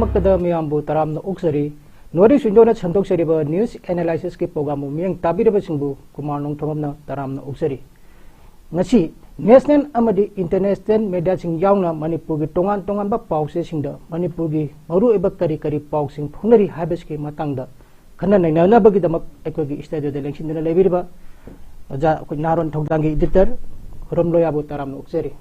ꯃꯛꯇꯗ ꯃꯤꯌꯥꯝꯕꯨ ꯇꯔꯥꯝꯅ ꯑꯣꯛꯆꯔꯤ ꯅꯣꯔꯤ ꯁꯨꯟꯗꯣꯅ ꯁꯟꯗꯣꯛꯆꯔꯤꯕ ꯅ꯭ꯌꯨꯁ ꯑꯦꯅꯥꯂꯥꯏꯁꯤꯁꯀꯤ ꯄ꯭ꯔꯣꯒ꯭ꯔꯥꯝꯕꯨ ꯃꯤꯠꯌꯦꯡ ꯇꯥꯕꯤꯔꯕꯁꯤꯡꯕꯨ ꯀꯨꯃꯥꯔ ꯅꯣꯡꯊꯣꯝꯕꯝꯅ ꯇꯔꯥꯝꯅ ꯑꯣꯛꯆꯔꯤ ꯉꯁꯤ ꯅꯦꯁꯅꯦꯜ ꯑꯃꯗꯤ ꯏꯟꯇꯔꯅꯦꯁꯅꯦꯜ ꯃꯤꯗꯤꯌꯥꯁꯤꯡ ꯌꯥꯎꯅ ꯃꯅꯤꯄꯨꯔꯒꯤ ꯇꯣꯉꯥꯟ ꯇꯣꯉꯥꯟꯕ ꯄꯥꯎꯆꯦꯁꯤꯡꯗ ꯃꯅꯤꯄꯨꯔꯒꯤ ꯃꯔꯨꯑꯣꯏꯕ ꯀꯔꯤ ꯄꯥꯎꯁꯤꯡ ꯐꯣꯡꯅꯔꯤ ꯍꯥꯏꯕꯁꯤꯒꯤ ꯃꯇꯥꯡꯗ ꯈꯟꯅ ꯅꯩꯅꯅꯕꯒꯤꯗꯃꯛ ꯑꯩꯈꯣꯏꯒꯤ ꯁ꯭ꯇꯨꯗꯤꯑꯣꯗ ꯂꯦꯡꯁꯤꯟꯗꯨꯅ ꯂꯩꯕꯤꯔꯤꯕ ꯑꯣꯖꯥ ꯑꯩꯈꯣꯏ ꯅꯍꯥꯔꯣꯟ ꯊꯧꯗꯥꯡꯒꯤ ꯏꯗꯤꯇꯔ ꯈꯣꯏꯔꯣꯝ ꯂꯣꯌꯥꯕꯨ ꯇꯔꯥꯝꯅ ꯑꯣꯛꯆꯔꯤ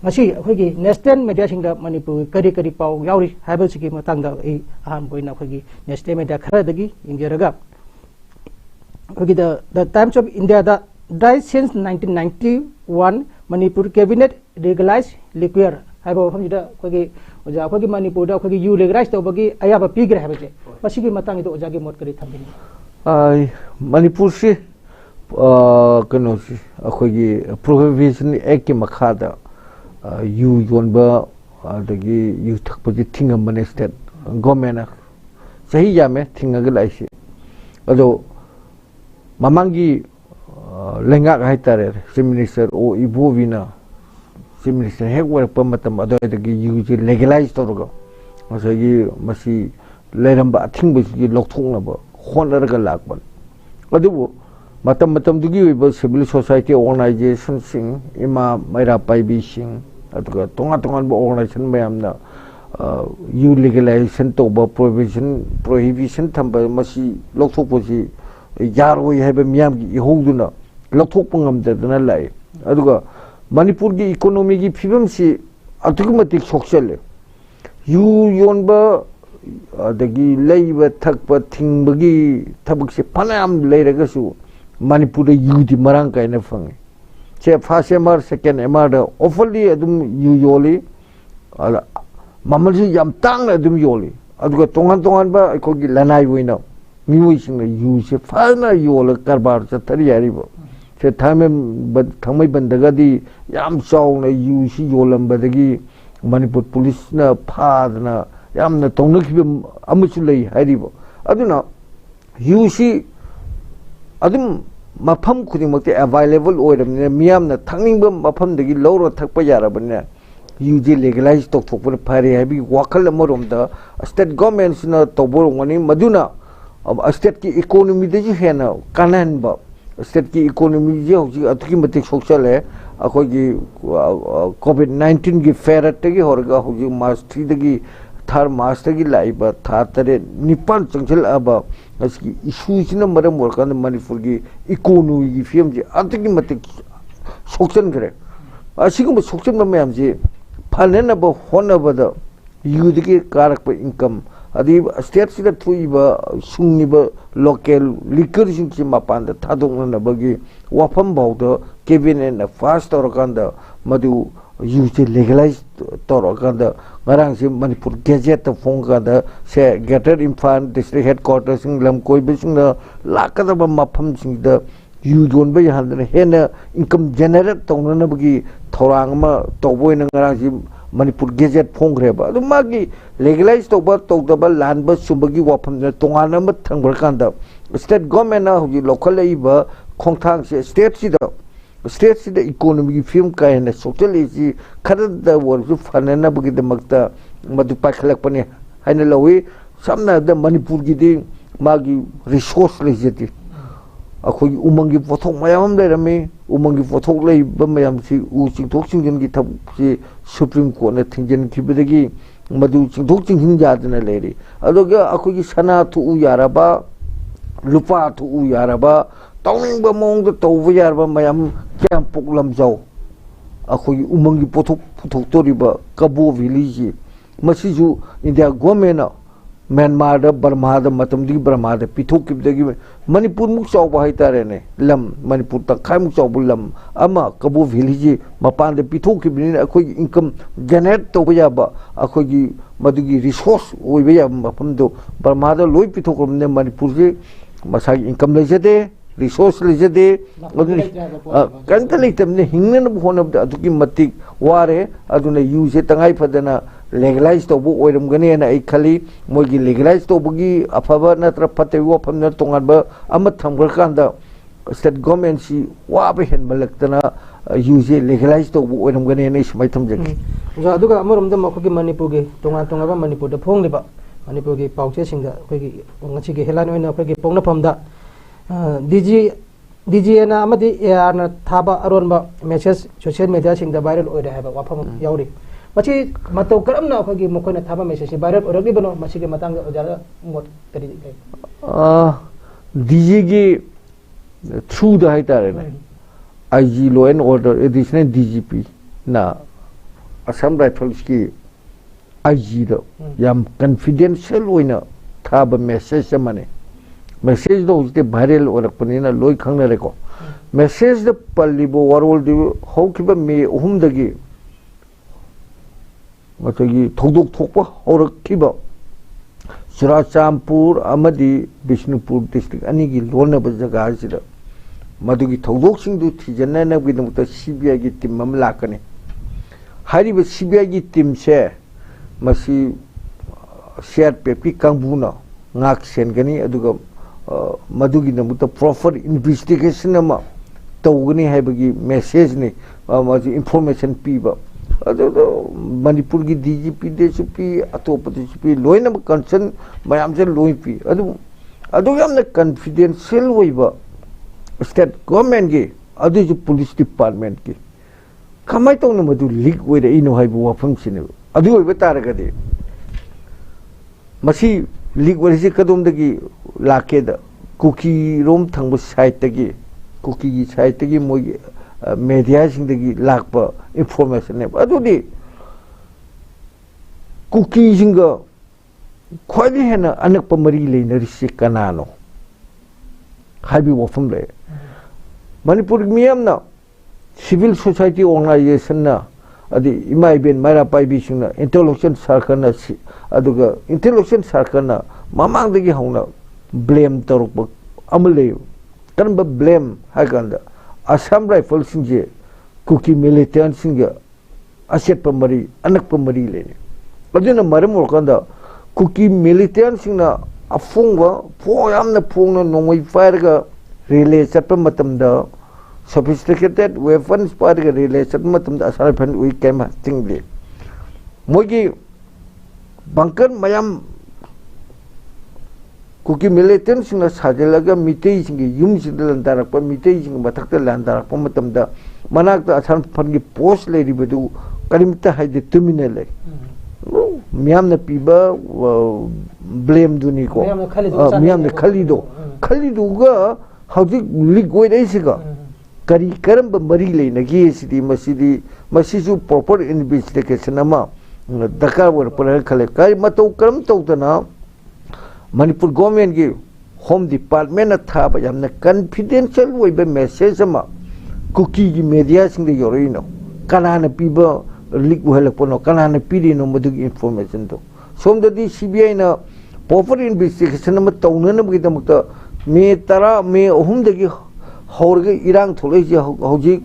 ꯉꯁꯤ ꯑꯩꯈꯣꯏꯒꯤ ꯅꯦꯁꯅꯦꯜ ꯃꯤꯗꯤꯌꯥꯁꯤꯡꯗ ꯃꯅꯤꯄꯨꯔꯒꯤ ꯀꯔꯤ ꯄꯥꯎ ꯌꯥꯎꯔꯤ ꯍꯥꯏꯕꯁꯤꯒꯤ ꯃꯇꯥꯡꯗ ꯑꯩ ꯑꯍꯥꯟꯕ ꯑꯣꯏꯅ ꯑꯩꯈꯣꯏꯒꯤ ꯅꯦꯁꯅꯦꯜ ꯃꯤꯗꯤꯌꯥ ꯈꯔꯗꯒꯤ ꯌꯦꯡꯖꯔꯒ ꯑꯩꯈꯣꯏꯒꯤ ꯗ ꯇꯥꯏꯝꯁ ꯑꯣꯐ ꯏꯟꯗꯤꯌꯥꯗ dry since 1991 Manipur cabinet legalise liquor ꯍꯥꯏꯕ ꯋꯥꯐꯝꯁꯤꯗ ꯑꯩꯈꯣꯏꯒꯤ ꯑꯣꯖꯥ ꯑꯩꯈꯣꯏꯒꯤ ꯃꯅꯤꯄꯨꯔꯗ ꯑꯩꯈꯣꯏꯒꯤ ꯌꯨ ꯂꯤꯒꯦꯂꯥꯏꯖ ꯇꯧꯕꯒꯤ ꯑꯌꯥꯕ ꯄꯤꯈ꯭ꯔꯦ ꯍꯥꯏꯕꯁꯦ ꯃꯁꯤꯒꯤ ꯃꯇꯥꯡꯗ ꯑꯣꯖꯥꯒꯤ ꯃꯣꯠ ꯀꯔꯤ ꯊꯝꯕꯤꯅꯤ? ꯃꯅꯤꯄꯨꯔꯁꯤ ꯀꯩꯅꯣꯁꯤ ꯑꯩꯈꯣꯏꯒꯤ ꯄ꯭ꯔꯣꯍꯤꯕꯤꯁꯟ ꯑꯦꯛꯀꯤ ꯃꯈꯥꯗ ꯌꯨ ꯌꯣꯟꯕ ꯑꯗꯒꯤ ꯌꯨ ꯊꯛꯄꯁꯤ ꯊꯤꯡꯉꯝꯕꯅꯦ ꯁ꯭ꯇꯦꯠ ꯒꯣꯔꯃꯦꯟꯅ ꯆꯍꯤ ꯌꯥꯝꯃꯦ ꯊꯤꯡꯉꯒ ꯂꯥꯛꯏꯁꯤ ꯑꯗꯣ ꯃꯃꯥꯡꯒꯤ ꯂꯩꯉꯥꯛ ꯍꯥꯏꯇꯥꯔꯦ ꯆꯤꯐ ꯃꯤꯅꯤꯁꯇꯔ ꯑꯣ ꯏꯕꯣꯕꯤꯅ ꯆꯤꯐ ꯃꯤꯅꯤꯁꯇꯔ ꯍꯦꯛ ꯑꯣꯏꯔꯛꯄ ꯃꯇꯝ ꯑꯗꯨꯋꯥꯏꯗꯒꯤ ꯌꯨꯁꯤ ꯂꯦꯒꯦꯂꯥꯏꯖ ꯇꯧꯔꯒ ꯉꯁꯥꯏꯒꯤ ꯃꯁꯤ ꯂꯩꯔꯝꯕ ꯑꯊꯤꯡꯕꯁꯤꯒꯤ ꯂꯧꯊꯣꯛꯅꯕ ꯍꯣꯠꯅꯔꯒ ꯂꯥꯛꯄꯅꯤ ꯑꯗꯨꯕꯨ ꯃꯇꯝꯗꯨꯒꯤ ꯑꯣꯏꯕ ꯁꯤꯚꯤꯜ ꯁꯣꯁꯥꯏꯇꯤ ꯑꯣꯔꯒꯅꯥꯏꯖꯦꯁꯟꯁꯤꯡ ꯏꯃꯥ ꯃꯩꯔꯥ ꯄꯥꯏꯕꯤꯁꯤꯡ ꯑꯗꯨꯒ ꯇꯣꯉꯥꯟ ꯇꯣꯉꯥꯟꯕ ꯑꯣꯔꯒꯅꯥꯏꯖꯦꯁꯟ ꯃꯌꯥꯝꯅ ꯌꯨ ꯂꯤꯒꯦꯂꯥꯏꯖꯦꯁꯟ ꯇꯧꯕ ꯄ꯭ꯔꯣꯍꯤꯕꯤꯁꯟ ꯊꯝꯕ ꯃꯁꯤ ꯂꯧꯊꯣꯛꯄꯁꯤ ꯌꯥꯔꯣꯏ ꯍꯥꯏꯕ ꯃꯤꯌꯥꯝꯒꯤ ꯏꯍꯧꯗꯨꯅ ꯂꯧꯊꯣꯛꯄ ꯉꯝꯗꯗꯅ ꯂꯥꯛꯏ ꯑꯗꯨꯒ ꯃꯅꯤꯄꯨꯔꯒꯤ ꯏꯀꯣꯅꯣꯃꯤꯒꯤ ꯐꯤꯕꯝꯁꯤ ꯑꯗꯨꯛꯀꯤ ꯃꯇꯤꯛ ꯁꯣꯛꯆꯜꯂꯦ ꯌꯨ ꯌꯣꯟꯕ ꯑꯗꯒꯤ ꯂꯩꯕ ꯊꯛꯄ ꯊꯤꯡꯕꯒꯤ ꯊꯕꯛꯁꯦ ꯐꯅꯌꯥꯝ ꯂꯩꯔꯒꯁꯨ ꯃꯅꯤꯄꯨꯔꯗ ꯌꯨꯗꯤ ꯃꯔꯥꯡ ꯀꯥꯏꯅ ꯐꯪꯉꯤ ꯁꯦ ꯐꯥꯔꯁ ꯑꯦꯝ ꯑꯥꯔ ꯁꯦꯀꯦꯟ ꯑꯦꯝ ꯑꯥꯔꯗ ꯑꯣꯐꯔꯂꯤ ꯑꯗꯨꯝ ꯌꯨ ꯌꯣꯜꯂꯤ ꯃꯃꯜꯁꯨ ꯌꯥꯝ ꯇꯥꯡꯅ ꯑꯗꯨꯝ ꯌꯣꯜꯂꯤ ꯑꯗꯨꯒ ꯇꯣꯉꯥꯟ ꯇꯣꯉꯥꯟꯕ ꯑꯩꯈꯣꯏꯒꯤ ꯂꯅꯥꯏ ꯑꯣꯏꯅ ꯃꯤꯑꯣꯏꯁꯤꯡꯅ ꯌꯨꯁꯦ ꯐꯖꯅ ꯌꯣꯜꯂꯒ ꯀꯔꯕꯥꯔ ꯆꯠꯊꯔꯤ ꯍꯥꯏꯔꯤꯕ ꯁꯦ ꯊꯥꯡꯃꯩꯕꯟꯗꯒꯗꯤ ꯌꯥꯝ ꯆꯥꯎꯅ ꯌꯨꯁꯤ ꯌꯣꯜꯂꯝꯕꯗꯒꯤ ꯃꯅꯤꯄꯨꯔ ꯄꯨꯂꯤꯁꯅ ꯐꯥꯗꯅ ꯌꯥꯝꯅ ꯇꯧꯅꯈꯤꯕ ꯑꯃꯁꯨ ꯂꯩ ꯍꯥꯏꯔꯤꯕ ꯑꯗꯨꯅ ꯌꯨꯁꯤ ꯑꯗꯨꯝ ꯃꯐꯝ ꯈꯨꯗꯤꯡꯃꯛꯇ ꯑꯦꯚꯥꯏꯂꯦꯕꯜ ꯑꯣꯏꯔꯕꯅꯤꯅ ꯃꯤꯌꯥꯝꯅ ꯊꯛꯅꯤꯡꯕ ꯃꯐꯝꯗꯒꯤ ꯂꯧꯔ ꯊꯛꯄ ꯌꯥꯔꯕꯅꯤꯅ ꯌꯨꯁꯤ ꯂꯤꯒꯦꯂꯥꯏꯖ ꯇꯧꯊꯣꯛꯄꯅ ꯐꯔꯦ ꯍꯥꯏꯕꯒꯤ ꯋꯥꯈꯜ ꯑꯃꯔꯣꯝꯗ ꯁ꯭ꯇꯦꯠ ꯒꯣꯔꯃꯦꯟꯁꯤꯅ ꯇꯧꯕꯔꯝꯒꯅꯤ ꯃꯗꯨꯅ ꯁ꯭ꯇꯦꯠꯀꯤ ꯏꯀꯣꯅꯣꯃꯤꯗꯁꯨ ꯍꯦꯟꯅ ꯀꯥꯟꯅꯍꯟꯕ ꯁ꯭ꯇꯦꯠꯀꯤ ꯏꯀꯣꯅꯣꯃꯤꯁꯦ ꯍꯧꯖꯤꯛ ꯑꯗꯨꯛꯀꯤ ꯃꯇꯤꯛ ꯁꯣꯛꯆꯜꯂꯦ ꯑꯩꯈꯣꯏꯒꯤ COVID-19ꯒꯤ ꯐꯦꯔꯠꯇꯒꯤ ꯍꯧꯔꯒ ꯍꯧꯖꯤꯛ ꯃꯥꯔꯆ 3ꯗꯒꯤ ꯊꯥꯔ ꯃꯥꯔꯆꯇꯒꯤ ꯂꯥꯛꯏꯕ ꯊꯥ 9 ꯆꯪꯁꯤꯜꯂꯛꯑꯕ ꯉꯁꯤꯒꯤ ꯏꯁꯨꯁꯤꯅ ꯃꯔꯝ ꯑꯣꯏꯔꯀꯥꯟꯗ ꯃꯅꯤꯄꯨꯔꯒꯤ ꯏꯀꯣꯅꯣꯃꯤꯒꯤ ꯐꯤꯕꯝꯁꯦ ꯑꯗꯨꯛꯀꯤ ꯃꯇꯤꯛ ꯁꯣꯛꯆꯟꯈ꯭ꯔꯦ ꯑꯁꯤꯒꯨꯝꯕ ꯁꯣꯛꯆꯟꯕ ꯃꯌꯥꯝꯁꯤ ꯐꯅꯅꯕ ꯍꯣꯠꯅꯕꯗ ꯌꯨꯗꯒꯤ ꯀꯥꯔꯛꯄ ꯏꯟꯀꯝ ꯑꯗꯩ ꯁ꯭ꯇꯦꯠꯁꯤꯗ ꯊꯣꯛꯏꯕ ꯁꯨꯡꯉꯤꯕ ꯂꯣꯀꯦꯜ ꯂꯤꯀꯔꯁꯤꯡꯁꯤ ꯃꯄꯥꯟꯗ ꯊꯥꯗꯣꯛꯅꯅꯕꯒꯤ ꯋꯥꯐꯝ ꯐꯥꯎꯗ ꯀꯦꯕꯤꯅꯦꯠꯅ ꯄꯥꯁ ꯇꯧꯔꯀꯥꯟꯗ ꯃꯗꯨ ꯌꯨꯁꯦ ꯂꯤꯒꯦꯂꯥꯏꯖ ꯇꯧꯔꯀꯥꯟꯗ ꯉꯔꯥꯡꯁꯦ ꯃꯅꯤꯄꯨꯔ ꯒꯦꯖꯦꯠꯇ ꯐꯣꯡꯀꯥꯟꯗ ꯁꯦ ꯒ꯭ꯔꯦꯇꯔ ꯏꯝꯐꯥꯜ ꯗꯤꯁꯇ꯭ꯔꯤꯛ ꯍꯦꯗ ꯀ꯭ꯋꯥꯔꯇꯔꯁꯤꯡ ꯂꯝ ꯀꯣꯏꯕꯁꯤꯡꯅ ꯂꯥꯛꯀꯗꯕ ꯃꯐꯝꯁꯤꯡꯗ ꯌꯨ ꯌꯣꯟꯕ ꯌꯥꯍꯟꯗꯅ ꯍꯦꯟꯅ ꯏꯟꯀꯝ ꯖꯦꯅꯦꯔꯦꯠ ꯇꯧꯅꯅꯕꯒꯤ ꯊꯧꯔꯥꯡ ꯑꯃ ꯇꯧꯕ ꯑꯣꯏꯅ ꯉꯔꯥꯡꯁꯤ ꯃꯅꯤꯄꯨꯔ ꯒꯦꯖꯦꯠ ꯐꯣꯡꯈ꯭ꯔꯦꯕ ꯑꯗꯨ ꯃꯥꯒꯤ ꯂꯤꯒꯦꯂꯥꯏꯖ ꯇꯧꯕ ꯇꯧꯗꯕ ꯂꯥꯟꯕ ꯆꯨꯝꯕꯒꯤ ꯋꯥꯐꯝꯗ ꯇꯣꯉꯥꯟꯅ ꯑꯃ ꯊꯝꯈ꯭ꯔꯀꯥꯟꯗ ꯁ꯭ꯇꯦꯠ ꯒꯣꯔꯃꯦꯟꯅ ꯍꯧꯖꯤꯛ ꯂꯧꯈꯠꯂꯛꯏꯕ ꯈꯣꯡꯊꯥꯡꯁꯦ ꯁ꯭ꯇꯦꯠꯁꯤꯗ ꯏꯀꯣꯅꯣꯃꯤꯒꯤ ꯐꯤꯕꯝ ꯀꯥ ꯍꯦꯟꯅ ꯁꯣꯛꯆꯜꯂꯛꯏꯁꯤ ꯈꯔꯗ ꯑꯣꯏꯔꯁꯨ ꯐꯅꯅꯕꯒꯤꯗꯃꯛꯇ ꯃꯗꯨ ꯄꯥꯏꯈꯠꯂꯛꯄꯅꯤ ꯍꯥꯏꯅ ꯂꯧꯏ ꯁꯝꯅ ꯍꯥꯏꯔꯕꯗ ꯃꯅꯤꯄꯨꯔꯒꯤꯗꯤ ꯃꯥꯒꯤ ꯔꯤꯁꯣꯔꯁ ꯂꯩꯖꯗꯦ ꯑꯩꯈꯣꯏꯒꯤ ꯎꯃꯪꯒꯤ ꯄꯣꯠꯊꯣꯛ ꯃꯌꯥꯝ ꯑꯃ ꯂꯩꯔꯝꯃꯤ ꯎꯃꯪꯒꯤ ꯄꯣꯠꯊꯣꯛ ꯂꯩꯕ ꯃꯌꯥꯝꯁꯤ ꯎ ꯆꯤꯡꯊꯣꯛ ꯆꯤꯡꯁꯤꯟꯒꯤ ꯊꯕꯛꯁꯤ ꯁꯨꯄ꯭ꯔꯤꯝ ꯀꯣꯔꯠꯅ ꯊꯤꯡꯖꯤꯟꯈꯤꯕꯗꯒꯤ ꯃꯗꯨ ꯆꯤꯡꯊꯣꯛ ꯆꯤꯡꯁꯤꯟ ꯌꯥꯗꯅ ꯂꯩꯔꯤ ꯑꯗꯨꯒ ꯑꯩꯈꯣꯏꯒꯤ ꯁꯅꯥ ꯊꯣꯛꯎ ꯌꯥꯔꯕ ꯂꯨꯄꯥ ꯊꯣꯛꯎ ꯌꯥꯔꯕ ꯇꯧꯅꯤꯡꯕ ꯃꯑꯣꯡꯗ ꯇꯧꯕ ꯌꯥꯔꯕ ꯃꯌꯥꯝ ꯀꯌꯥꯝꯄꯣꯛ ꯂꯝꯖꯥꯎ ꯑꯩꯈꯣꯏꯒꯤ ꯎꯃꯪꯒꯤ ꯄꯣꯠꯊꯣꯛ ꯄꯨꯊꯣꯛꯇꯣꯔꯤꯕ ꯀꯕꯣ ꯚꯦꯂꯤꯁꯤ ꯃꯁꯤꯁꯨ ꯏꯟꯗꯤꯌꯥ ꯒꯣꯔꯃꯦꯟꯅ ꯃ꯭ꯌꯥꯟꯃꯥꯔꯗ ꯕꯔꯃꯥꯗ ꯃꯇꯝꯗꯨꯒꯤ ꯕꯔꯃꯥꯗ ꯄꯤꯊꯣꯛꯈꯤꯕꯗꯒꯤ ꯃꯅꯤꯄꯨꯔꯃꯨꯛ ꯆꯥꯎꯕ ꯍꯥꯏꯇꯥꯔꯦꯅꯦ ꯂꯝ ꯃꯅꯤꯄꯨꯔ ꯇꯪꯈꯥꯏꯃꯨꯛ ꯆꯥꯎꯕ ꯂꯝ ꯑꯃ ꯀꯕꯣ ꯚꯦꯂꯤꯁꯤ ꯃꯄꯥꯟꯗ ꯄꯤꯊꯣꯛꯈꯤꯕꯅꯤꯅ ꯑꯩꯈꯣꯏꯒꯤ ꯏꯟꯀꯝ ꯖꯦꯅꯦꯔꯦꯠ ꯇꯧꯕ ꯌꯥꯕ ꯑꯩꯈꯣꯏꯒꯤ ꯃꯗꯨꯒꯤ ꯔꯤꯁꯣꯔꯁ ꯑꯣꯏꯕ ꯌꯥꯕ ꯃꯐꯝꯗꯣ ꯕꯔꯃꯥꯗ ꯂꯣꯏ ꯄꯤꯊꯣꯛꯈ꯭ꯔꯕꯅꯤꯅ ꯃꯅꯤꯄꯨꯔꯁꯤ ꯃꯁꯥꯒꯤ ꯏꯟꯀꯝ ꯂꯩꯖꯗꯦ ꯔꯤꯁꯣꯔꯁ ꯂꯩꯖꯗꯦ ꯑꯗꯨꯅ ꯀꯔꯤꯝꯇ ꯂꯩꯇꯕꯅꯤꯅ ꯍꯤꯡꯅꯅꯕ ꯍꯣꯠꯅꯕꯗ ꯑꯗꯨꯛꯀꯤ ꯃꯇꯤꯛ ꯋꯥꯔꯦ ꯑꯗꯨꯅ ꯌꯨꯁꯦ ꯇꯉꯥꯏ ꯐꯗꯅ ꯂꯦꯒꯦꯂꯥꯏꯖ ꯇꯧꯕ ꯑꯣꯏꯔꯝꯒꯅꯤꯅ ꯑꯩ ꯈꯜꯂꯤ ꯃꯣꯏꯒꯤ ꯂꯦꯒꯦꯂꯥꯏꯖ ꯇꯧꯕꯒꯤ ꯑꯐꯕ ꯅꯠꯇ꯭ꯔ ꯐꯠꯇꯕ ꯋꯥꯐꯝꯅ ꯇꯣꯉꯥꯟꯕ ꯑꯃ ꯊꯝꯈ꯭ꯔꯀꯥꯟꯗ ꯁ꯭ꯇꯦꯠ ꯒꯣꯔꯃꯦꯟꯁꯤ ꯋꯥꯕ ꯍꯦꯟꯃꯜꯂꯛꯇꯅ यूजे लेगलाइज तो वो ओरमगने ने समय थमजगे जा दुगा अमरमदा मखोगी मणिपुर गे तोंगा तोंगा मणिपुर दा फोंगलिबा मणिपुर गे पाउचे सिंगा अखोगी ngasi ge helan oina अखोगी पोंगना फमदा DG na amadi AR na thaba aronba message social media singda viral oida haba wafam yauri machi mato karamna akhagi mokhoina thaba message viral oragi bano machi ge matang ojara mot tari DG ge through the haitare na IG law and order additional DGP na Assam Rifles ki IG do yam confidential oina thaba message mane message do ujte viral orakpani na loi khangna reko message the pallibo warol di hawkiba me uhum dagi matagi thodok thokpa horakkiba Churachampur amadi Bishnupur district ani gi lona ba jaga asida madugi thodok sing du thijana na gi namta CBI gi team mam lakane hari ba CBI gi team se masi share pepi kangbuna ngak sen gani aduga madugi namuta proper investigation ama tawgani haibagi message ni maji information piba ado manipur gi DGP DSP atop DSP loina concern mayam se loi pi ado yamna confidential oiba state government gi ado police department gi kamai tawna madu leak oida ino haibu wafam sine ado oiba taragadi masi leak oise kadom dagi lake da KHOIROM thangba site tagi kuki gi site tagi moi media sing dagi lakpa information ne adudi kuki singa khwadi hena anak pamari leina risi kanano habi wafam le manipur miyam na civil society organization na adi imai ben mara pai bi sing na intellectual circle na aduga intellectual circle na mamang dagi hauna blame taruk amale kanba blame haganda Assam Rifles singje kuki militant singja aset pamari anak pamari lene aduna maram orkanda kuki militant singna afungwa poyamna phungna nongoi farga relay chatpa matamda sophisticated weapons farga relay chatpa matamda asal phan ui kema tingle mogi bangkan mayam kuki militant singna sajalaga mitei singi yum sidlan darakpa mitei sing mathakta lan darakpa matamda manakta asan phangi post le ribedu karimta haide terminal le miyamna piba blame duni ko miyamna khalido ga haudik ligoi dai siga kari karamba mari le na gi sidi masisu proper investigation ama dakar war par khale kari mato karam tawtana Manipur government gi home department na thaba yamna confidential oiba message ama kuki gi media sing de yorino kanana piba leak uhelakpono kanana pidi no madugi information to somdadi CBI na proper investigation ama tawnana gi damukta me tara me ohum dagi horge irang tholai hoji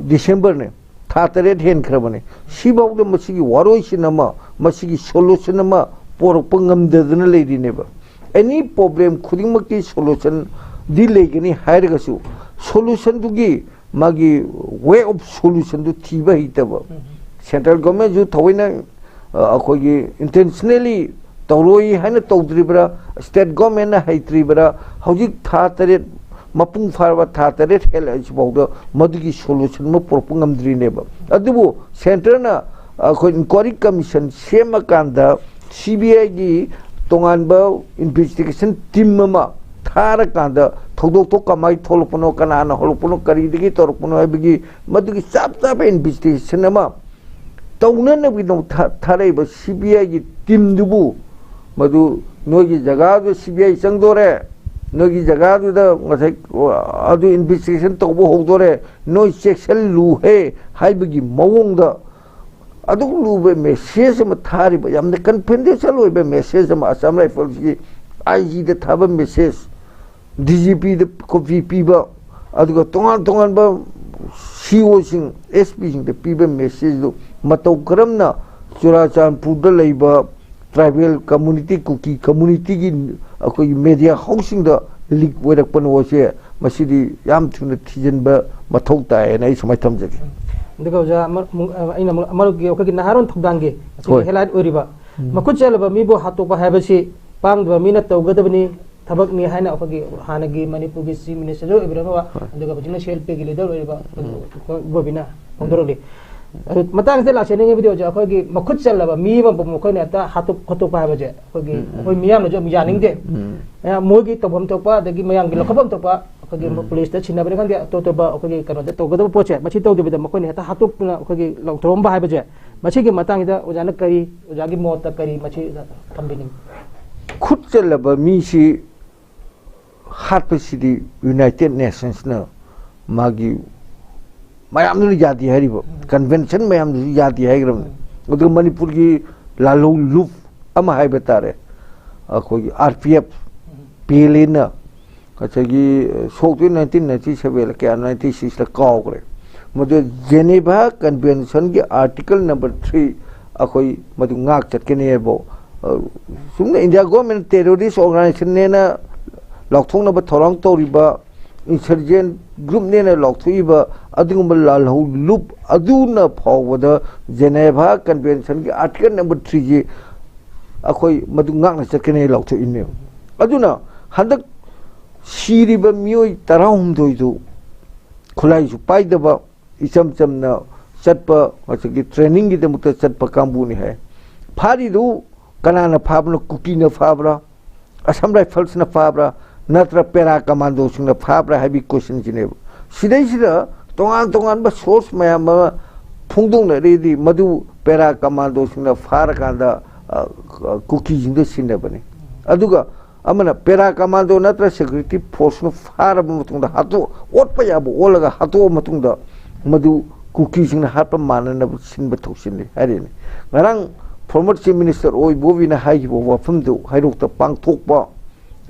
December ne thatare hen khrabane sibawde masigi waroi sinama masigi solution ama porok pengamdadana lady neba any problem khudingmaki solution di legani hairgasu solution dugi magi way of solution du thiba hitaba central government ju thoina akogi intentionally tawroi haina tawdribra state government na haitribra hojik tha tare mapung farwa tha tare hel ajbawda madugi solution ma porpungamdri neba adubu center na akoi inquiry commission sema kanda CBI gi tonganba investigation team ma thara kanda thodok to kamai tholpono kanana holpono kari digi torpono abigi madugi chap investigation ma tawna na bi no thare ba CBI gi team dubu madu nogi jaga do CBI changdore nogi jaga do da ngasai adu investigation to bo hogdore no section lu he haibigi mawong da aduk lube message ma thari ba yamne confidential oibe message ma Assam Rifles gi IG de thaba message DGP de copy piba aduga tongan ba CO sing SP sing de piba message do matau karamna Churachampur da leiba tribal community kuki community gi akoi media housing da leak oirak pan wase masidi yam thuna thijen ba mathau tae na ismai thamjage देखो जा इन अमरुगी okay नाहारोन थौदांगे halide ओरिबा मखुत चलबा मीबो हातोपा हाबसी पांगदबा Meena तौगदबनी थबकनी हाइना okay हानगी Manipur की chief minister Ibrahim अदुगा बजिना selfie की leader ओरिबा बोबिना होंदरोली Matang से लासेने video जा अखोगी मखुत चलबा मीबा मखोने ता हातो खतोपा हाबजे अखोगी अखोई मियाम जो मियानिंगदे मोगी तबम तोपा दगी मयांग लखबम तोपा अखोगी पुलिस ता छिनाबरे खंदे तो तोबा अखोगी कनोदे तोगदब पोचे मछि तोगदबे मखोने ता हातोपना अखोगी लौथरोमबा हाबजे मछिगी मतंगदा ओजाना करी ओजागी मोता करी मछि थंबिनी खुद चलबा मीसी हातपसिदी यूनाइटेड नेशंस ना मागी मैम जाती है कन्वेंशन मैम जाती है मणिपुर की लालू लूप है तारे अखोगी RPF पेलेना अच्छी सोक् 1997 क्या 96 काउग्रे मधु जेनेवा कन्वेंशन की आर्टिकल नंबर 3 अखोई मधु ngak चटकेने बो सुमने इंडिया गवर्नमेंट टेररिस्ट ऑर्गेनाइजेशन ने ना लौथोंग नब थोरंग तोरिबा इंसर्जेंट ग्रुप ने ना लौथुइबा अदुगुम लालहु लूप अदुना फावदा जेनेवा कन्वेंशन की आर्टिकल नंबर 3 जी अखोई मधु ngak ना चटकेने लौथु इने अदुना हंदक सीरीबा मियोई 13 दु खुलाइसु पाइदबा इचम चमना चटपा अच्छी ट्रेनिंग की दमुत चटपा कांबुनी है फारिदु कनाना फाबना कुकी न फाबरा असम राइफल्स न फाबरा नत्र पेरा कमांडो सिंह न फाबरा है क्वेश्चन जिने सिदैसिदा तोंगान तोंगान बा सोर्स मयाम फुंगदोंग रेदी मधु पेरा कमांडो सिंह न फार कांदा कुकी जिंदो सिने बने अदुगा अमना पेरा कमांडो नत्र सिक्योरिटी फोर्स न फार मतुंदा हातो ओटपा याबो ओलगा हातो मतुंदा मधु कुकी सिंह न हाप मानना सिन बथौसिन हारिने ngarang former chief minister oi bovina hai bo wafam du hairok ta pangthokpa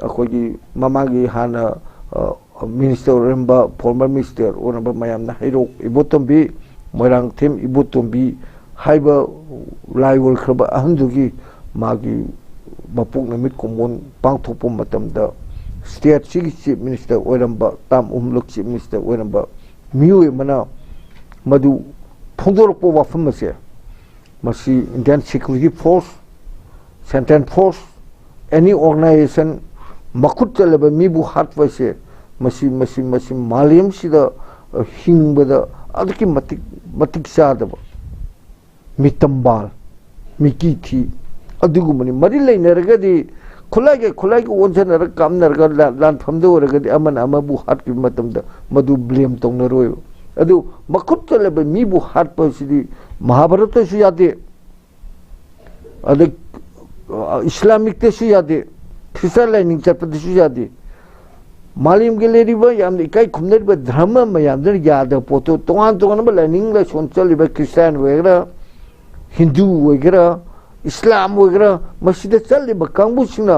akhoi mamagi hana minister remba former minister onaba mayam na hairok ibotombi moirang them ibotombi haiba laiwol khaba ahandugi magi bapuk namit komon pangthokpa matamda state chief minister oiramba tam umlok chief minister oiramba miu mana madu phongdorpo wafam ase masi Indian security force central force any organization makut chalaba mibu hatwa se masi malim sida hingbada adki matik sadaba mitambal mikiti adugumani mari lainaragadi khulai ge onjana kamnarga lan phamdo oragadi aman amabu hatki matamda madu blame tongnaroi अदु मखुत चलबे मीबु हाट पसिदी महाभारत से यादे अदे Islamic ते से यादे Christian lining चपदे से यादे मालिम गेलेरिबा याम इकाई खुमनेरिबा धर्म मयामदर याद पोतो तोंगान बा लाइनिंग ला सोनचलिबा क्रिस्चियन वगैरह हिंदू वगैरह इस्लाम वगैरह मस्जिद चलिबा कांगबुसिना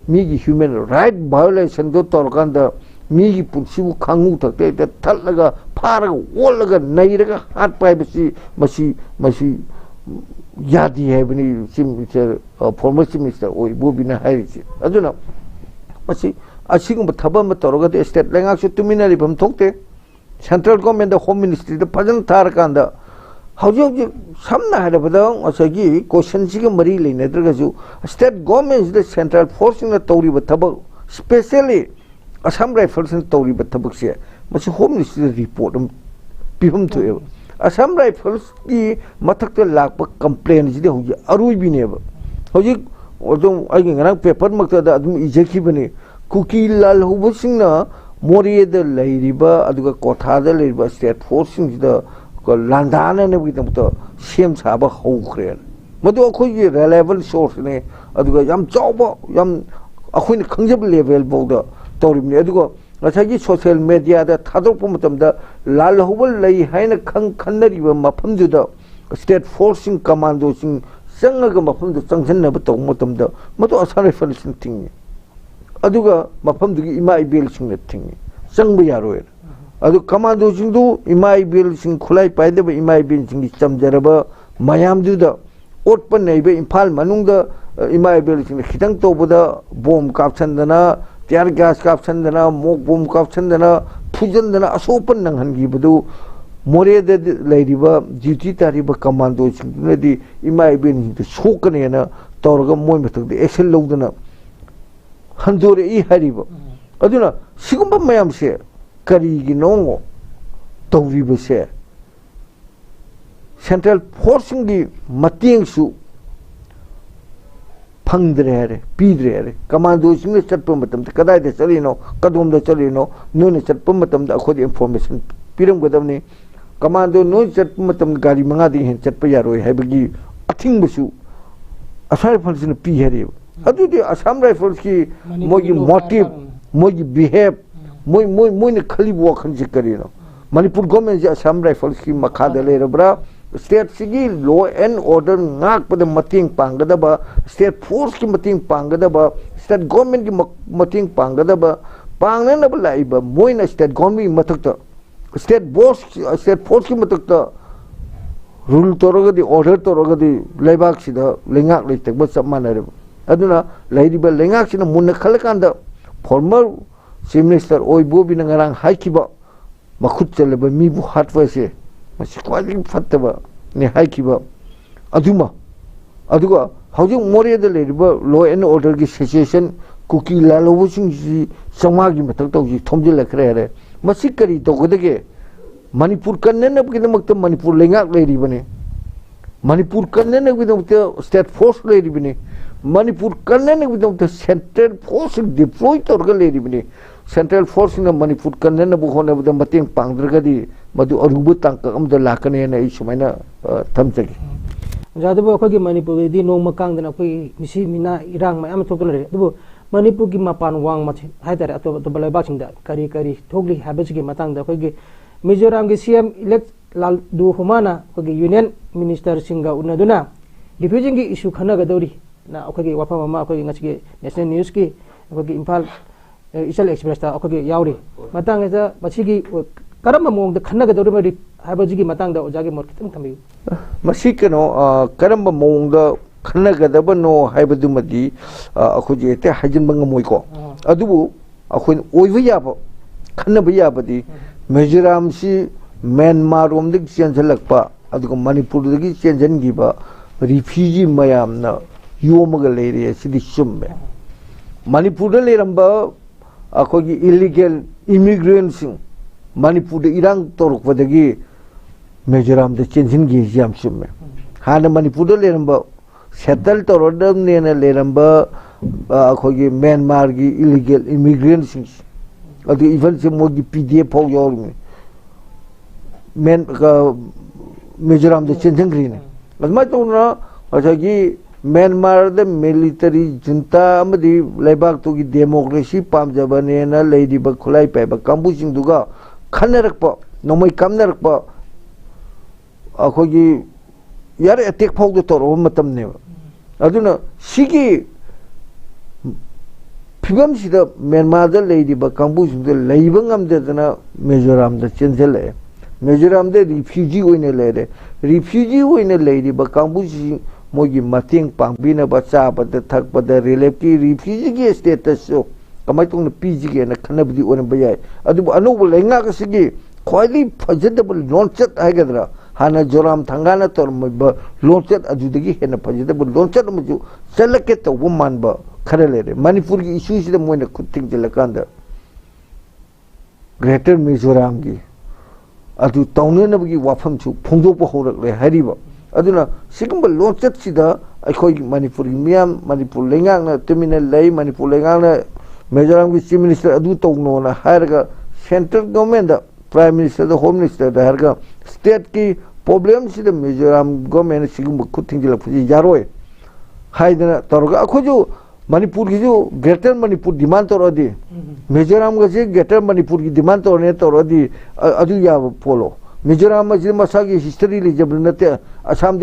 मीगी ह्यूमन राइट वायोलेशन दो तोरकांदा मीगी पुंसीबु खांगु थकते थलगा फारगा ओलगा नैरगा हाथ पाइबसी मसी यादी है बनी chief minister farmer chief minister ओइ बोबिना हाइरिसी अदुना मसी असिगुम थबम तोरगा स्टेट लेंगाक सु तुमिनारि बम थोकते सेंट्रल गवर्नमेंट द होम मिनिस्ट्री द फजन थारकांदा हौजि समना हारबदा असगी क्वेश्चन सिग मरी लेनेद्रगजु स्टेट गवर्नमेंट द सेंट्रल फोर्स इन तौरिबा थबक स्पेशली असम राइफल्स तौरी थबक से होम मिनिस्ट्री रिपोर्ट पीफम थोए असम राइफल्स की मथक लाप कंप्लेन अरुबीनेब हजिक पेपर मक्तद इजखीबने कुकी लालहौबसिंगना मोरेद कोठाद स्टेट फोर्स लांदानबगीदमत सेम साब हौख्रे मधु अखोई रिलायबल सोर्स ने याम चाव याम अखोई खंजब level बौद तौरिबने अदुगो ngasagi social media da thadokpa matamda lalhobal lei haina khannariba mafamdu da state forcing commando sing sangaga mafamdu changjanna ba tong matamda madu asare falsin tingi aduga mafamdu gi ima ibel sing na tingi changba yaroi adu commando sing du ima ibel sing khulai paide ba ima ibel sing chamjaraba mayamdu da otpa neiba imphal manungda ima ibel sing khitang tobada bomb kapchandana tear gas ꯀꯥꯞꯁꯟꯗꯅ ꯃꯣꯛ bomb ꯀꯥꯞꯁꯟꯗꯅ ꯐꯨꯖꯟꯗꯅ ꯑꯁꯣꯛꯄ ꯅꯪꯍꯟꯈꯤꯕꯗꯨ ꯃꯣꯔꯦꯗ ꯂꯩꯔꯤꯕ duty ꯇꯥꯔꯤꯕ ꯀꯃꯥꯟꯗꯣꯁꯤꯡꯗꯨꯅꯗꯤ ꯏꯃꯥ ꯏꯕꯦꯟꯁꯤꯡꯗ ꯁꯣꯛꯀꯅꯦꯅ ꯇꯧꯔꯒ ꯃꯣꯏ ꯃꯊꯛꯇ ꯑꯦꯛꯁꯟ ꯂꯧꯗꯅ ꯍꯟꯗꯣꯔꯛꯏ ꯍꯥꯏꯔꯤꯕ ꯑꯗꯨꯅ ꯁꯤꯒꯨꯝꯕ ꯃꯌꯥꯝꯁꯦ ꯀꯔꯤꯒꯤꯅꯣ ꯇꯧꯔꯤꯕꯁꯦ ꯁꯦꯟꯇ꯭ꯔꯦꯜ ꯐꯣꯔꯁꯁꯤꯡꯒꯤ ꯃꯇꯦꯡꯁꯨ ꯐꯪꯗ꯭ꯔꯦ ꯍꯥꯏꯔꯦ ꯄꯤꯗ꯭ꯔꯦ ꯍꯥꯏꯔꯦ ꯀꯃꯥꯟꯗꯣꯁꯤꯡꯅ ꯆꯠꯄ ꯃꯇꯝꯗ ꯀꯗꯥꯏꯗ ꯆꯠꯂꯤꯅꯣ ꯀꯗꯣꯝꯗ ꯆꯠꯂꯤꯅꯣ ꯅꯣꯏꯅ ꯆꯠꯄ ꯃꯇꯝꯗ ꯑꯩꯈꯣꯏꯗ ꯏꯟꯐꯣꯔꯃꯦꯁꯟ ꯄꯤꯔꯝꯒꯗꯕꯅꯤ ꯀꯃꯥꯟꯗꯣ ꯅꯣꯏ ꯆꯠꯄ ꯃꯇꯝꯗ ꯒꯥꯔꯤ 5ꯗꯒꯤ ꯍꯦꯟꯅ ꯆꯠꯄ ꯌꯥꯔꯣꯏ ꯍꯥꯏꯕꯒꯤ ꯑꯊꯤꯡꯕꯁꯨ ꯑꯁꯥꯝ ꯔꯥꯏꯐꯜꯁꯤꯅ ꯄꯤ ꯍꯥꯏꯔꯦꯕ ꯑꯗꯨꯗꯤ ꯑꯁꯥꯝ ꯔꯥꯏꯐꯜꯁꯀꯤ ꯃꯣꯏꯒꯤ ꯃꯣꯇꯤꯚ ꯃꯣꯏꯒꯤ ꯕꯤꯍꯦꯕ मोइने खली वखन से करीनो मणिपुर गवर्नमेंट से असम राइफल्स की मखाद लेरब्रा स्टेट सिगी लॉ एंड ऑर्डर नाक पद मतिंग पांगदबा स्टेट फोर्स की मतिंग पांगदबा स्टेट गवर्नमेंट की मतिंग पांगदबा पांगनब लाइबा मोइना स्टेट गवर्नमेंट मथक स्टेट फोर्स की मथक रूल तोरगदी ऑर्डर तोरगदी लेबाक सिदा लेंगाक लेतबा सब मानरे अदुना लेदिबा लेंगाक सिना मुन खलकांदा फॉर्मर चीफ मिनिस्टर ओइबोबी नंगरांग हाइकिबा मखुत चलेबा मीबु हाटवासे मसि क्वाली फत्तबा ने हाइकिबा अदुमा अदुगा हौजिक मोरेदा लेरिबा लॉ एंड ऑर्डर की सिचुएशन कुकी लालोबसिंग जी समागी मथक तौजी थोमजिलखरे रे मसि करी तोगदगे मणिपुर कन्नेनब किदमक्त मणिपुर लेंगाक लेरिबने मणिपुर कन्नेनब किदमक्त स्टेट फोर्स लेरिबने मणिपुर कन्नेनब किदमक्त सेंट्रल फोर्स डिप्लॉय तोरगा लेरिबने सेंट्रल फोर्स ने मणिपुर कन्नेनब होनेबद मतेंग पांगद्रगदी मदु अरुबु तांक अमद लाकनेना इ सुमाइना थमजगी जादबो अखोगी मणिपुर दी नोंग मकांगदना अखोई मिसि मिना इरांग मयाम थोकलरे दबो मणिपुर की मपान वांग मथे हाइतारे अतो तो बलाइबासिंगदा करी करी थोगली हाबेसगी मतंगदा अखोगी मिजोराम के सीएम इलेक्ट लाल दु हुमाना अखोगी यूनियन मिनिस्टर सिंगा उनदुना रिफ्यूजिंग की इशू खनगदौरी ना अखोगी वाफम अमा अखोगी ngasi नेशनल न्यूज की अखोगी इम्फाल इचल एक्सप्रेस ता अखोगी यावरी मतंगदा मसिगी करम मोंग द खनगदौरी मरि हाबजिगी मतंगदा ओजागी मोर खितम थमियु मसी कनो करम मोंग द खनगदबनो हाबदुमदी अखोजी एते हाजिन बंगमोइको अदुबु अखोइन ओइबु याबो खनबु याबदी मिजोराम से म्यांमार रोम चेंजलप मणिपुर चेंजनब रिफ्यूजी मैम योमग लेरे चुम्मे मणिपुर लेरब अखोगी इलीगल इमिग्रेंट्स मणिपुर इरांग तौरपदगी मिजोराम चेंजनगी चुम्मे हाँ मणिपुर लेरब सेटल तौरदने लेरब अखोगी म्यांमार की इलीगल इमिग्रेंट्स इवन से मोगी पीडीएफ फाउ यावरमी मेन मिजोराम द चेंजंग्रीने अदमा तोना असागी म्यांमार द मिलिटरी जुंता अमदी लेबाक तोगी डेमोक्रेसी पामजबनेना लेदिबा खुलाई पाइबा कांबुसिंगदुगा खनरकपा नोमै कामनरकपा अखोगी यार अटैक फाउ द तोरो मतमने अदुना सिगी फिवम सिदा म्यांमार द लेदिबा कांबुसिंग द लेबंगमदना मिजोराम द चेंजले मिजोराम द रिफ्यूजी ओइने लेरे रिफ्यूजी ओइने लेदिबा कांबुसिंग मोगी मतेंग पांगबिना बचाबद थकबद रिलीफ की रिफ्यूजी की स्टेटस सो कमाय तोंग पीजीगे न खनबदी ओन बयाय अदु अनोब लेंगा कसिगी ख्वाइली फजदबल लॉन्चट हाइगदरा हाना जोराम थंगाना तोरमब लॉन्चट अदुदगी हेन फजदबल लॉन्चट मजु चलके तोब मानबा खरे लेरे मणिपुर की इशू से मोइना खुथिंग जलकांदा ग्रेटर मिजोराम की अदु तौननबगी वाफम छु फोंदोप होरकले हरिबा अदुना सिगुंबा लॉन्चट सिदा अखोई मणिपुर मियाम मणिपुर लेंगांगना टर्मिनल लई मणिपुर लेंगांगना मिजोराम की चीफ मिनिस्टर अदु तौनोना हारगा सेंट्रल गवर्नमेंट दा प्राइम मिनिस्टर दा होम मिनिस्टर दा हारगा स्टेट की प्रॉब्लम सिदा मिजोराम गवर्नमेंट सिगुंबा खुथिंग जलफुजी यारोय हाइदना तोरगा अखोजु मणिपुर की जो ग्रेटर मणिपुर डिमांड तौरदी मिजोराम से ग्रेटर मणिपुर की डिमांड तौरने तौरदी अदु याब पोलो मिजोराम मसा की हिस्ट्री लीजब नते असम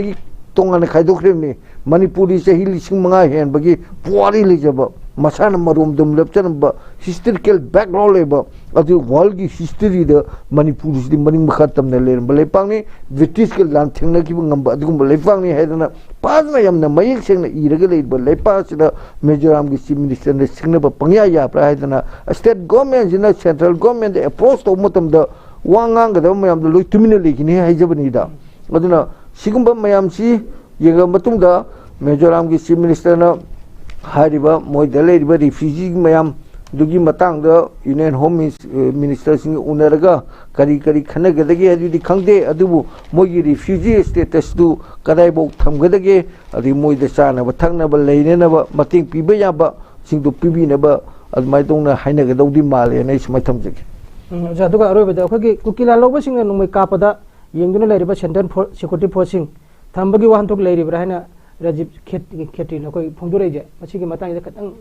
तोंगाने खाइदोख्रेमनी मणिपुरी चही 5,000 हेनबगी पुआरी लीजब masana marom dum lepchan ba historical background leba adu world ki history da manipur is di maning makhatam na le ba lepang ni british ke lan thengna ki ngam ba adugum lepang ni haidana pasna yamna mayik seng na iraga le ba lepa sida mizoram ki chief minister na singna ba pangya ya pra haidana state government jina central government approach to mutam da wangang ga da mayam da loi tumina le ki ni haijabani da aduna sigumba mayam si yenga matung da mizoram ki chief minister na hariba moi daleriba refugee mayam dugi matang da union home minister sing unaraga kari kari khana gadage adi khangde adubu moi refugee status du kadai bok thamgadage adi moi da chana ba thangna ba leine na ba mating piba ya ba sing du pibi na ba admai tongna haina ga dawdi male na ismai thamjage ja duga aroi ba khagi kukila loba sing numai kapada yengduna leriba center for security forcing thambagi wan thok leriba haina Rajiv खेती ना कोई फोंदोरे जे मची के मतांग जे खतंग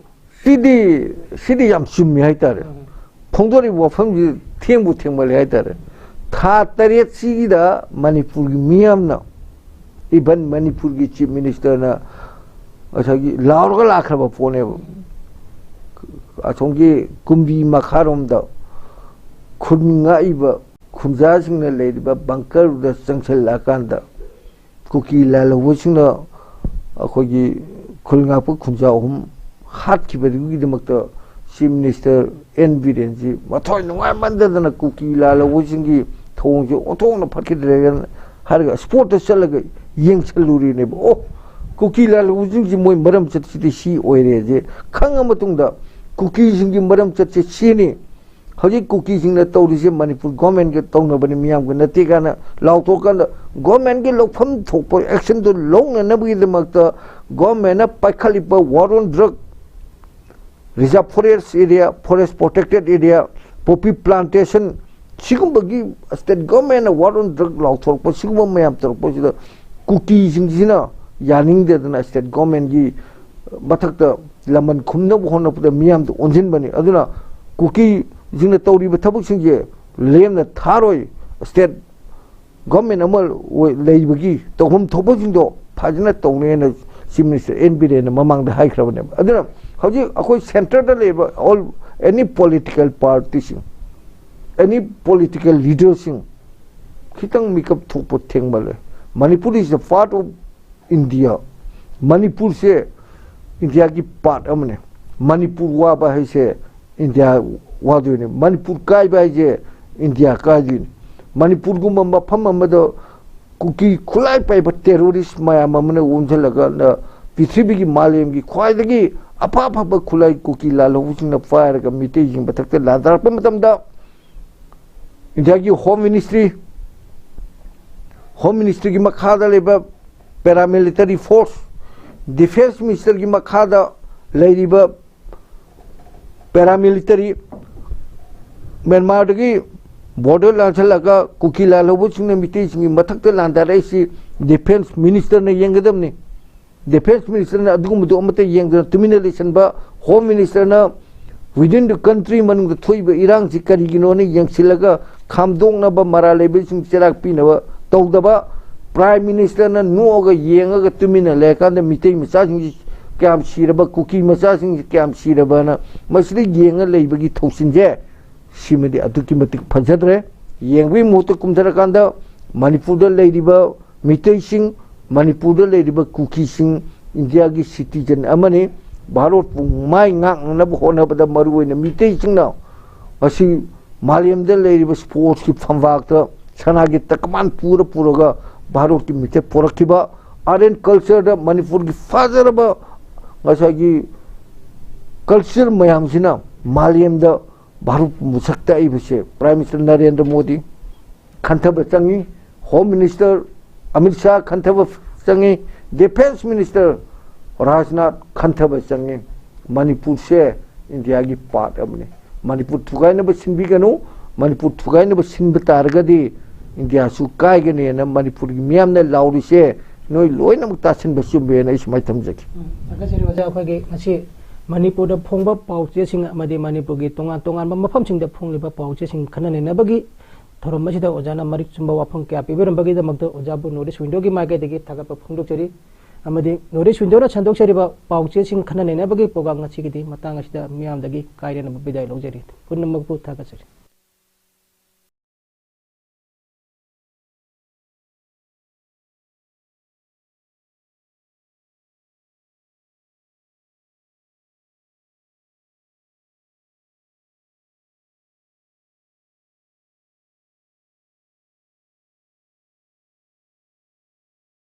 सिदी याम सुम्मी है तारे फोंदोरे वफम जी थेंबले है तारे था तरेत सीदा मणिपुर की मियाम ना इवन मणिपुर की चीफ मिनिस्टर ना अच्छा की लाउर का लाखरबा फोने अथोंगी कुंभी मखारोम दा खुदंगा इबा खुमजा सिंह ने लेदिबा बंकर दा संगसल लाकांदा कुकी लालवो सिंह अखोगी खुलंगाप खुंजा हम हाथ की बदगीदमक चीफ मिनिस्टर एन बीरेन जी मथोय नुंगाय मंददना कुकी लालवो सिंगी थोंजे ओथोंना फटकिदरेगन हरगा स्पोर्ट चलगा येंग चलुरी ने ओ कुकी लालवो सिंगी मोय मरम चतसिदि सी ओइरे जे खंगा मतुंगदा कुकी सिंगी मरम चतसे सीनी हजी कुकी सिंगना तौरिसे मणिपुर गवर्नमेंट के तौनबनि मियाम के नते गाना लाउथोकन गवर्नमेंट के लोकफम थोप एक्शन तो लोंग नबगिदमक गवर्नमेंट पाइखलिप war on drug reserve forest area forest protected area poppy plantation सिगुंबगी state government war on drug लाउथोक सिगुंब मियाम तरप सिदा कुकी सिंगजिना यानिंग देदना स्टेट गवर्नमेंट की मथक लमन खुमनब होनप मियाम तो ओंजिन बनी अदुना कुकी जिंग तौरीब थबक सिंगे लेमना थारोय स्टेट गवर्नमेंट अमल लेबगी तौहम थोबजिंदो फाजना तौनेना चीफ मिनिस्टर एन बीरेन ममांग दा हाइख्रबने अदुना हजि अखोय सेंटर दा लेब ऑल एनी पॉलिटिकल पार्टी सिंग एनी पॉलिटिकल लीडर सिंग खितंग मेकअप थोप थेंगबले Manipur is a part of India Manipur से इंडिया की पार्ट अमने मणिपुर वाबा है से इंडिया वादुने मणिपुर काय बाइजे इंडिया काजिन मणिपुर गुम मफम अमदो कुकी खुलाई पाइब टेररिस्ट मयाम अमने उनजलगा पृथ्वी की मालेम की ख्वाइदगी अफा अफाब खुलाई कुकी लालहुसिंग फायर का मिटे जिंग बथकते लादारप मतमदा इंडिया की होम मिनिस्ट्री की मखादा लेबा पैरामिलिटरी फोर्स डिफेंस मिनिस्टर की मखादा लेरिबा पैरामिलिटरी म्यांमार की बॉर्डर लांछलगा कुकी लालहुसिंग मिटे जिंग मथकते लांदारैसी डिफेंस मिनिस्टर ने येंगदमनी डिफेंस मिनिस्टर ने अदुगुमदो अमते येंगदन तुमिने लिसनबा होम मिनिस्टर ने विदिन द कंट्री मनुंग थोइबा इरांग जि करिगिनो ने येंगसिलगा खामदोंगनाबा मरा लेबेसिंग चेराक पिनबा तौदबा प्राइम मिनिस्टर ने नोगा येंगगा तुमिने लेकांद मिटे मचासिंग क्याम सिरबा कुकी मचासिंग क्याम सिरबाना मसली येंगा लेबगी थौसिनजे सिमदि अदुकी मतिक फजद्रे येंगबी मोतो कुमथरकांदा मणिपुर द लेरिबा मिटेसिंग मणिपुर द लेरिबा कुकी सिंग इंडिया की सिटीजन अमने भारत माय ngang होनबदा मरुइना मिटेसिंग ना असि मालेम द लेरिबा स्पोर्ट्स की फमवाक्ता सनागी तकमान पूरा भारत की मिटे पोरखिबा आर्ट एंड कल्चर द मणिपुर की फाजरबा गसागी कल्चर मयामसिना मालेम द भारत मुसक्ता इबसे प्राइम मिनिस्टर नरेंद्र मोदी खंथब चंगी होम मिनिस्टर अमित शाह खंथब चंगी डिफेंस मिनिस्टर राजनाथ खंथब चंगी मणिपुर से इंडिया की पार्ट अमने मणिपुर थुगाइनब सिनबिगनु मणिपुर थुगाइनब सिनब तारगदी इंडिया सु कायगने न मणिपुर की मियाम ने लाउरी से नोय लोइनम तासिन बसुबे न इसमाय थमजकी अगसरि वजा अखगे ngasi मणिपुर द फोंगबा पाउचे सिंग अमदि मणिपुर की तोंगान तोंगान मफम सिंग द फोंलिबा पाउचे सिंग खनने नबगी थोरम मसिदा ओजाना मरिक चुंबा वाफंग क्या पिबरम बगी द मगद ओजाबु नोटिस विंडो की मार्केट की थागप फोंदोचरी नॉर्थ विंडोना छंदोक्चरिबा पाउचेसिंग खननेनबगी programme ngachigidi matang asida miyamdagi kairena bidai lojari पुनमकपु थागचरि।